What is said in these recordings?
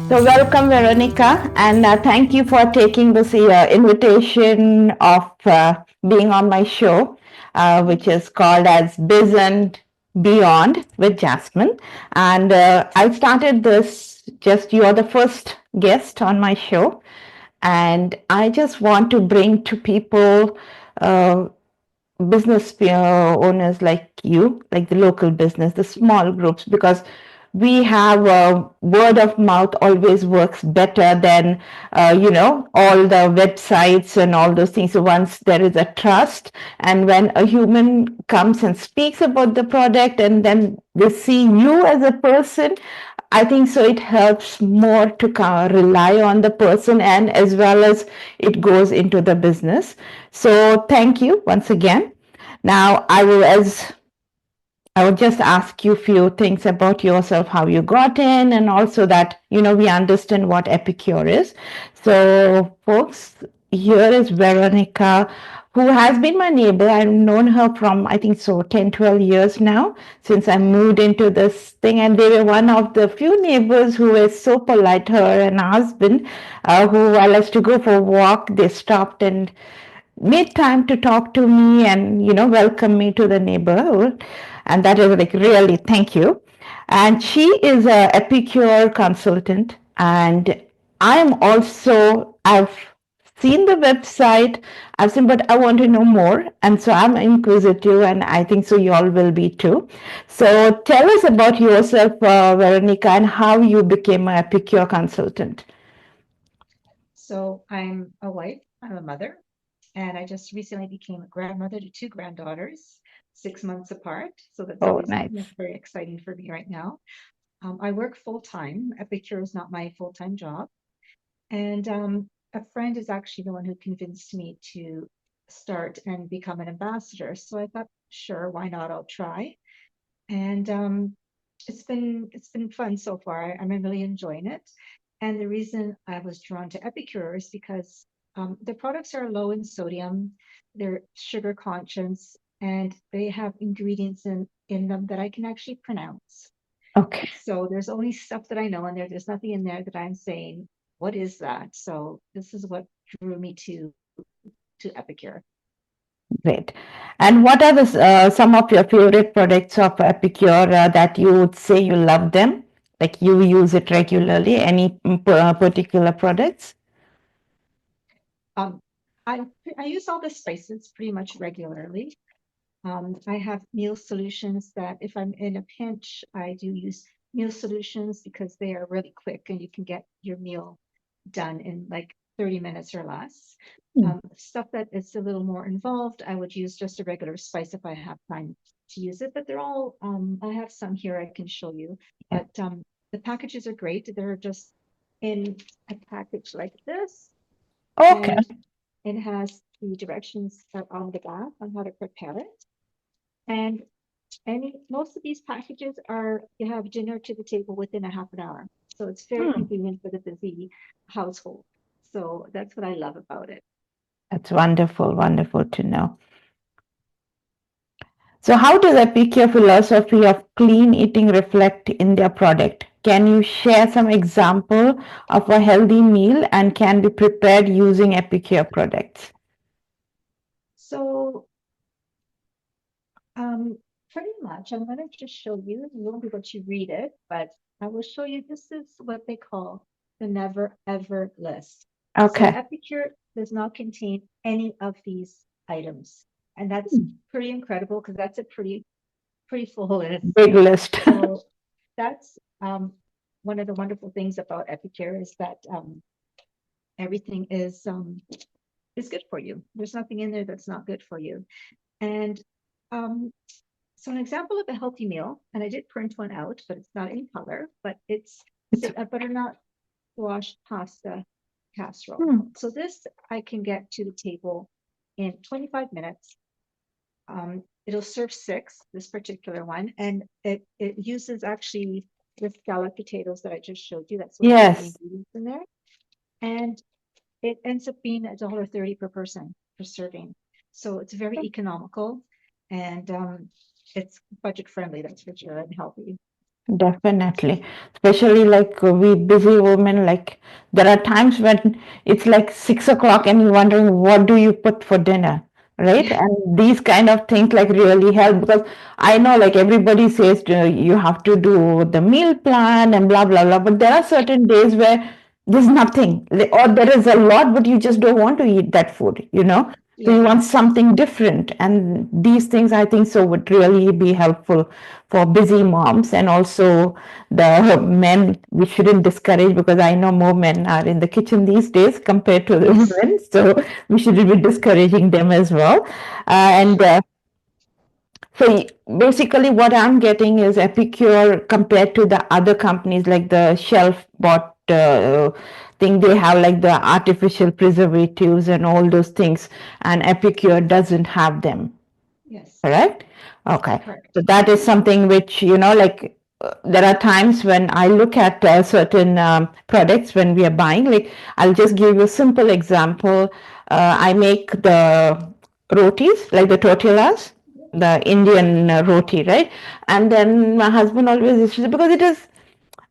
So, welcome, Veronica, and thank you for taking this invitation of being on my show, which is called as Biz and Beyond with Jasmine. And I started this just you're the first guest on my show, and I just want to bring to people. Business owners like you, like the local business, the small groups, because we have word of mouth always works better than all the websites and all those things. So once there is a trust, and when a human comes and speaks about the product, and then they see you as a person, I think so it helps more to rely on the person, and as well as it goes into the business. So thank you once again. Now I will just ask you a few things about yourself, how you got in, and also that we understand what Epicure is. So, folks, here is Veronica, who has been my neighbor. I've known her from, I think so, 10, 12 years now, since I moved into this thing. And they were one of the few neighbors who were so polite. Her and her husband, who, while I used to go for a walk, they stopped and made time to talk to me and welcome me to the neighborhood, and that is like really thank you. And she is a Epicure consultant, and I've seen the website, I've seen, but I want to know more, and so I'm inquisitive, and I think so you all will be too. So tell us about yourself, Veronica, and how you became an Epicure consultant. So I'm a wife, I'm a mother, and I just recently became a grandmother to two granddaughters, 6 months apart. So Oh, nice. that's very exciting for me right now. I work full time. Epicure is not my full time job. And a friend is actually the one who convinced me to start and become an ambassador. So I thought, sure, why not? I'll try. And it's been fun so far. I'm really enjoying it. And the reason I was drawn to Epicure is because the products are low in sodium, they're sugar conscious, and they have ingredients in them that I can actually pronounce. Okay. So there's only stuff that I know in there. There's nothing in there that I'm saying, what is that? So this is what drew me to Epicure. Great. And what are some of your favorite products of Epicure that you would say you love them? Like you use it regularly? Any particular products? Um, I I use all the spices pretty much regularly. I have meal solutions that if I'm in a pinch, I do use meal solutions because they are really quick and you can get your meal done in like 30 minutes or less. Hmm. Stuff that is a little more involved, I would use just a regular spice if I have time to use it. But they're all, I have some here I can show you. Yeah. But the packages are great. They're just in a package like this. Okay. And it has the directions on the back on how to prepare it. And most of these packages are you have dinner to the table within a half an hour. So it's very Hmm. convenient for the busy household. So that's what I love about it. That's wonderful, wonderful to know. So, how does Epicure philosophy of clean eating reflect in their product? Can you share some example of a healthy meal and can be prepared using Epicure products? So pretty much, I'm going to just show you. You won't be able to read it, but I will show you. This is what they call the never ever list. So Okay. Epicure does not contain any of these items, and that's pretty incredible because that's a pretty full list. Big list. So that's one of the wonderful things about Epicure is that everything is good for you. There's nothing in there that's not good for you. And um, so an example of a healthy meal, and I did print one out, but it's not in color, but it's It's, a butternut squash pasta casserole. hmm. So this I can get to the table in 25 minutes. It'll serve six, this particular one, and it uses actually the scallop potatoes that I just showed you. That's one of the main Yes. ingredients in there. And it ends up being $1.30 per person per serving. So it's very economical and it's budget friendly, that's for sure, and healthy. Definitely. Especially like we busy women, like there are times when it's like 6 o'clock and you're wondering what do you put for dinner, right? Yeah. And these kind of things like really help because I know like everybody says you have to do the meal plan and blah blah blah, but there are certain days where there's nothing or there is a lot, but you just don't want to eat that food, you know? So you Yeah. want something different. And these things I think so would really be helpful for busy moms and also the men we shouldn't discourage because I know more men are in the kitchen these days compared to the Yes. women. So we shouldn't be discouraging them as well. And so basically, what I'm getting is Epicure compared to the other companies like the shelf bought thing. They have like the artificial preservatives and all those things, and Epicure doesn't have them. Yes. Correct? Okay. Correct. So that is something which, like there are times when I look at certain products when we are buying. Like, I'll just give you a simple example. I make the rotis, like the tortillas, the Indian roti, right? And then my husband always used to say, because it is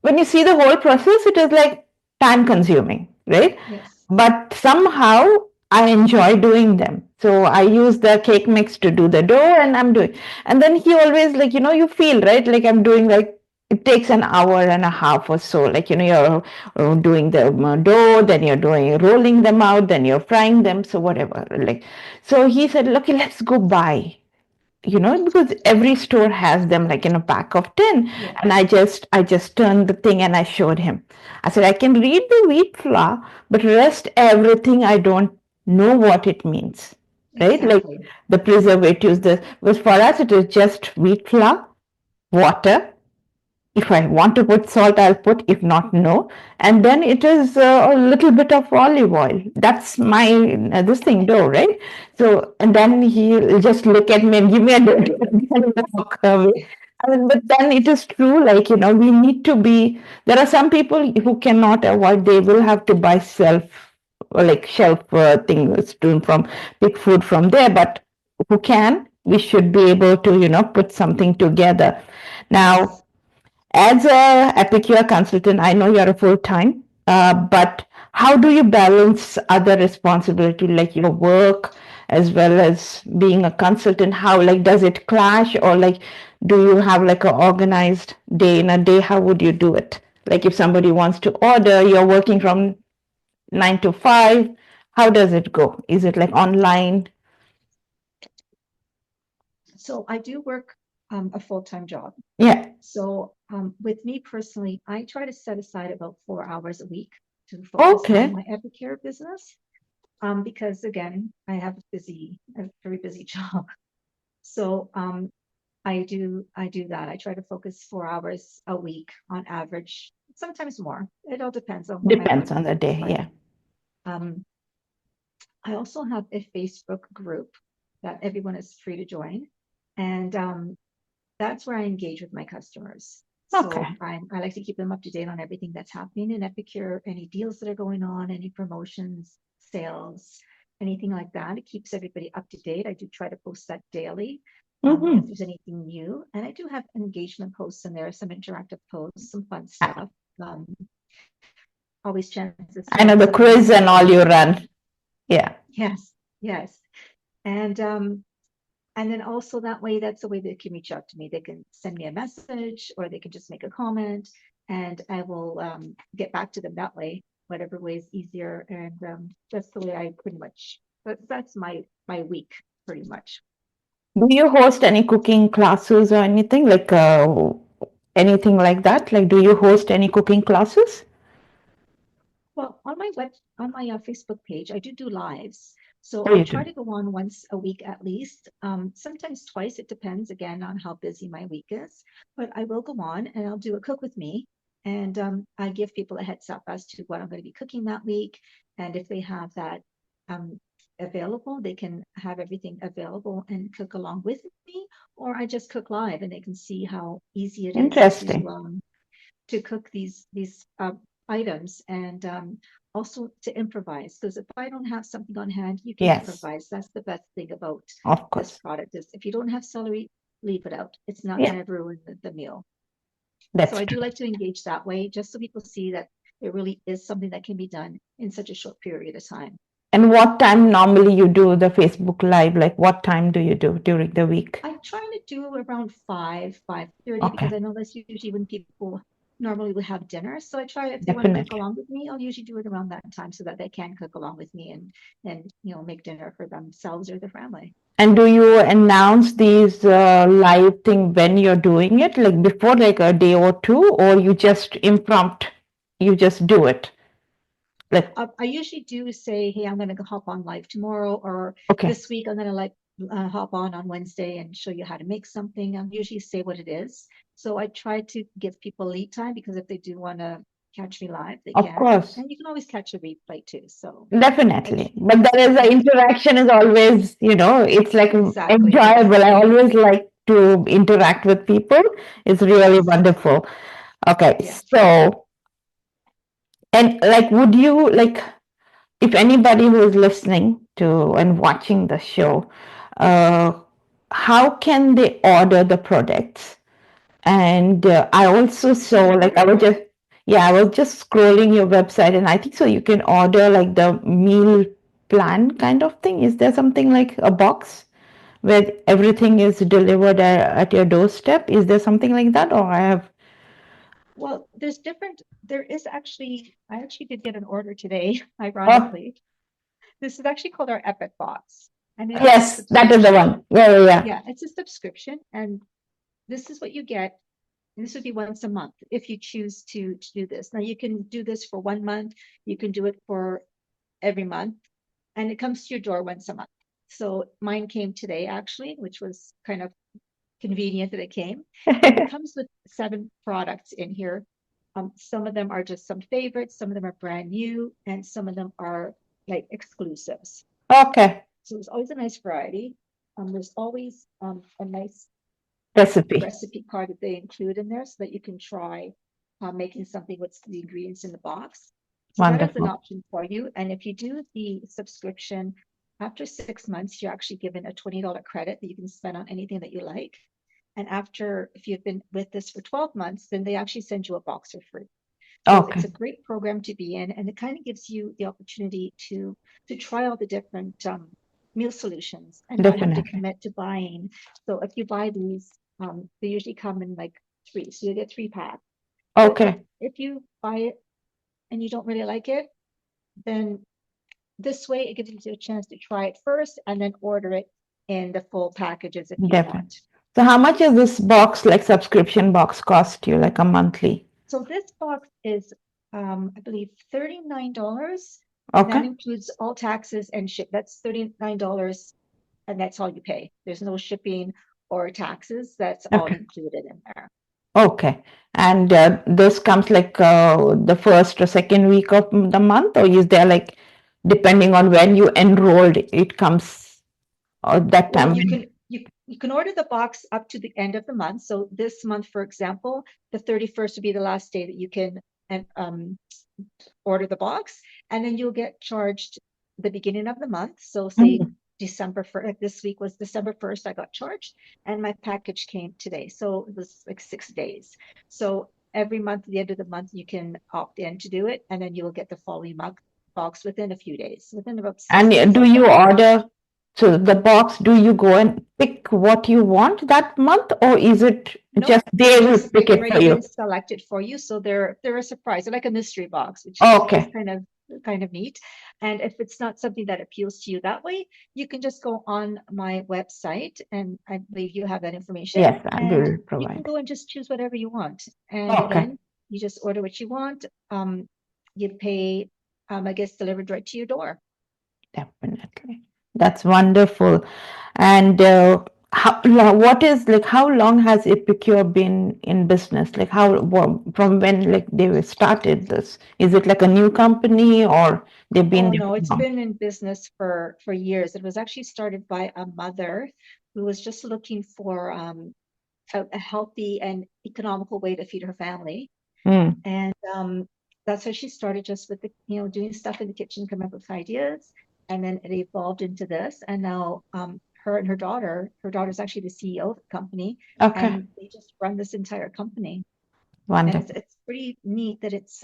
when you see the whole process, it is like time consuming, right? Yes. But somehow I enjoy doing them. So I use the cake mix to do the dough and I'm doing. And then he always like, you feel, right? Like I'm doing like, it takes an hour and a half or so. Like, you're doing the dough, then you're doing rolling them out, then you're frying them. So whatever. Like, so he said, okay, let's go buy because every store has them like in a pack of 10. Yeah. And I just turned the thing and I showed him. I said, I can read the wheat flour, but rest everything I don't know what it means, right? Like Exactly. the preservatives, because for us it is just wheat flour, water. If I want to put salt, I'll put. If not, no. And then it is a little bit of olive oil. That's my this thing dough, right? So and then he'll just look at me and give me a dirty look and walk away. But then it is true, like we need to be. There are some people who cannot avoid. They will have to buy like shelf things from pick food from there. But who can? We should be able to put something together. Now Yes. as a Epicure consultant, I know you're a full time, but how do you balance other responsibility like your work as well as being a consultant? How like does it clash or like do you have like an organized day in a day? How would you do it? Like if somebody wants to order, you're working from 9 to 5. How does it go? Is it like online? So I do work a full-time job. Yeah. So with me personally, I try to set aside about 4 hours a week to focus on Okay. my Epicure business. Because again, I have a very busy job. So I do that. I try to focus 4 hours a week on average, sometimes more. It all depends on what my Depends work on the is day. like. Yeah. Um, I also have a Facebook group that everyone is free to join. And that's where I engage with my customers. So Okay. I like to keep them up to date on everything that's happening in Epicure, any deals that are going on, any promotions, sales, anything like that. It keeps everybody up to date. I do try to post that daily if Mm-hmm. there's anything new. And I do have engagement posts in there, some interactive posts, some fun stuff. Um, Always chances for I know the somebody new to quiz and join all the you group. run. Yeah. Yes, yes. And and then also that's the way they can reach out to me. They can send me a message or they can just make a comment and I will get back to them that way, whatever way is easier. And that's the way I pretty much, that's my week pretty much. Do you host any cooking classes or anything anything like that? Like, do you host any cooking classes? Well, on my Facebook page, I do lives. So Oh, I you try do. to go on once a week at least. Sometimes twice. It depends again on how busy my week is. But I will go on and I'll do a cook with me, and I give people a heads up as to what I'm going to be cooking that week, and if they have that um, available, they can have everything available and cook along with me, or I just cook live and they can see how easy it is Interesting. to cook these items and also to improvise. Because if I don't have something on hand, you can Yes, improvise. That's the best thing about of this course. product is if you don't have celery, leave it out. It's not Yeah. going to ruin the meal. So That's I do true. like to engage that way, just so people see that it really is something that can be done in such a short period of time. And what time normally you do the Facebook Live? Like what time do you do during the week? I try to do around 5:30, because Okay, I know that's usually when people normally would have dinner. So I try, if they want to cook definitely. along with me, I'll usually do it around that time so that they can cook along with me and make dinner for themselves or their family. And do you announce these live thing when you're doing it, like before, like a day or two, or you just impromptu, you just do it? Like, I usually do say, hey, I'm going to hop on live tomorrow, or okay, this week I'm going to hop on Wednesday and show you how to make something. I usually say what it is. So I try to give people lead time, because if they do want to catch me live, they of can. course, And you can always catch a replay too. So I, definitely. tr- But there is a I interaction is always, it's like exactly. enjoyable. I always like to interact with people. It's really Yes. wonderful. Okay, Yes. so and like, would you like if anybody who is listening to and watching the show, uh, how can they order the products? And I also You saw, can like, order them. yeah, I was just scrolling your website, and I think so you can order like the meal plan kind of thing. Is there something like a box where everything is delivered at your doorstep? Is there something like that, or I have? Well, there is actually, I actually did get an order today, Oh, ironically. This is actually called our Epic Box, and it's a yes, that is the subscription. one. Yeah, yeah, yeah. Yeah, it's a subscription, and this is what you get. And this would be once a month if you choose to do this. Now you can do this for 1 month, you can do it for every month, and it comes to your door once a month. So mine came today actually, which was kind of convenient that it came. And it comes with 7 products in here. Some of them are just some favorites, some of them are brand new, and some of them are like exclusives. Okay, So there's always a nice variety. There's always a nice recipe. recipe card that they include in there so that you can try making something with the ingredients in the box. So that is an Wonderful. option for you. And if you do the subscription, after 6 months, you're actually given a $20 credit that you can spend on anything that you like. And after, if you've been with this for 12 months, then they actually send you a box for free. So it's Okay, a great program to be in, and it kind of gives you the opportunity to try all the different meal solutions and not have to definitely. commit to buying. So if you buy these, they usually come in like three, so you get 3 packs. But Okay, if you buy it and you don't really like it, then this way it gives you a chance to try it first and then order it in the full packages if you definitely. want. So how much is this box, like subscription box, cost you, like a monthly? So this box is, I believe, $39, and that Okay, includes all taxes and ship. That's $39, and that's all you pay. There's no shipping or taxes. That's all okay, included in there. okay. And this comes like the first or second week of the month, or is there like, depending on when you enrolled, it comes that Well, time when? you can order the box up to the end of the month. So this month, for example, the 31st would be the last day that you can and order the box, and then you'll get charged the beginning of the month. So say Mm. December for this week was December 1st, I got charged, and my package came today. So it was like 6 days. So every month, at the end of the month, you can opt in to do it, and then you'll get the following month box within a few days, within about six And days do of you that. order, so the box, do you go and pick what you want that month, or is it Nope, just they will pick it's it for already been you? selected for you. So they're a surprise. They're like a mystery box, which is Okay. kind of neat. And if it's not something that appeals to you that way, you can just go on my website, and I believe you have that information, Yes, I and will you can provide. go and just choose whatever you want. And Okay. again, you just order what you want. You pay, I guess, delivered right to your door. Definitely. That's wonderful. And what is like, how long has Epicure been in business? Like, from when like they started this? Is it like a new company, or they've been Oh there no, for it's long? been in business for years. It was actually started by a mother who was just looking for a healthy and economical way to feed her family. Mm, And that's how she started, just with doing stuff in the kitchen, coming up with ideas. And then it evolved into this. And now her and her daughter's actually the CEO of the company, okay. and they just run this entire company. And Wonderful. it's pretty neat that it's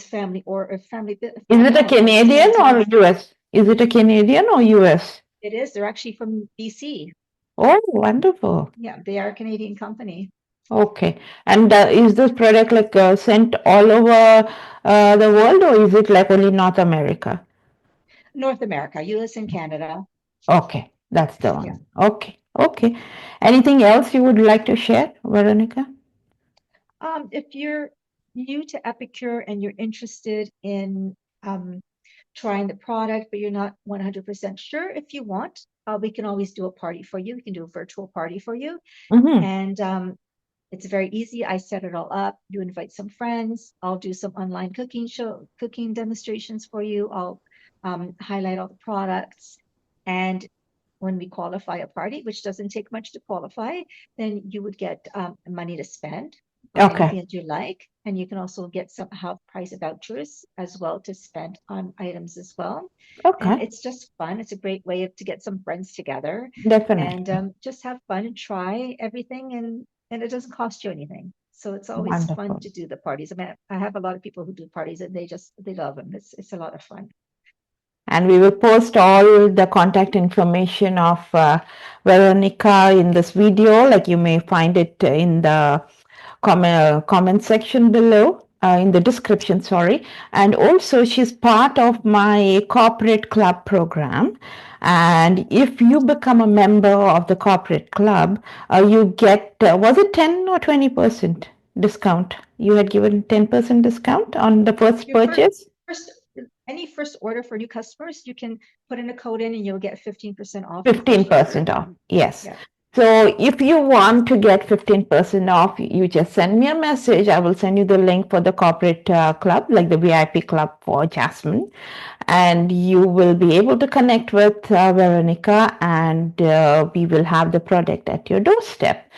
family or a Is it family a owned. It's Canadian hands or on. US? Is it a Canadian or US? It is. They're actually from BC. Oh, wonderful. Yeah, they are a Canadian company. Okay. And is this product like sent all over the world, or is it like only North America? North America, US and Canada. Okay, that's the Yeah. one. Okay, okay. Anything else you would like to share, Veronica? If you're new to Epicure and you're interested in um, trying the product, but you're not 100% sure, if you want, we can always do a party for you. We can do a virtual party for you. Mm-hmm. And it's very easy. I set it all up. You invite some friends. I'll do some online cooking demonstrations for you. I'll highlight all the products. And when we qualify a party, which doesn't take much to qualify, then you would get money to spend on Okay, anything that you like. And you can also get some half price vouchers as well to spend on items as well. And okay, it's just fun. It's a great way to get some friends together and definitely. just have fun and try everything. And it doesn't cost you anything. So it's always fun Wonderful. to do the parties. I mean, I have a lot of people who do parties and they love them. It's a lot of fun. And we will post all the contact information of Veronica in this video. Like you may find it in the comment section below, in the description, sorry. And also, she's part of my corporate club program. And if you become a member of the corporate club, you get, was it 10 or 20% discount? You had given 10% discount on the first Your purchase? first any first order for new customers, you can put in a code in and you'll get 15% off your first order. 15% off. Yes. Yeah. So if you want to get 15% off, you just send me a message. I will send you the link for the corporate club, like the VIP club for Jasmine. And you will be able to connect with Veronica, and we will have the product at your doorstep.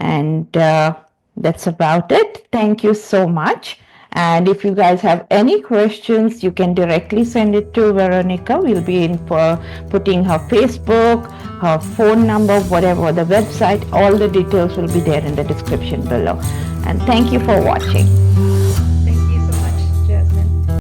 And that's about it. Thank you so much. And if you guys have any questions, you can directly send it to Veronica. We'll be in for putting her Facebook, her phone number, whatever, the website, all the details will be there in the description below. And thank you for watching.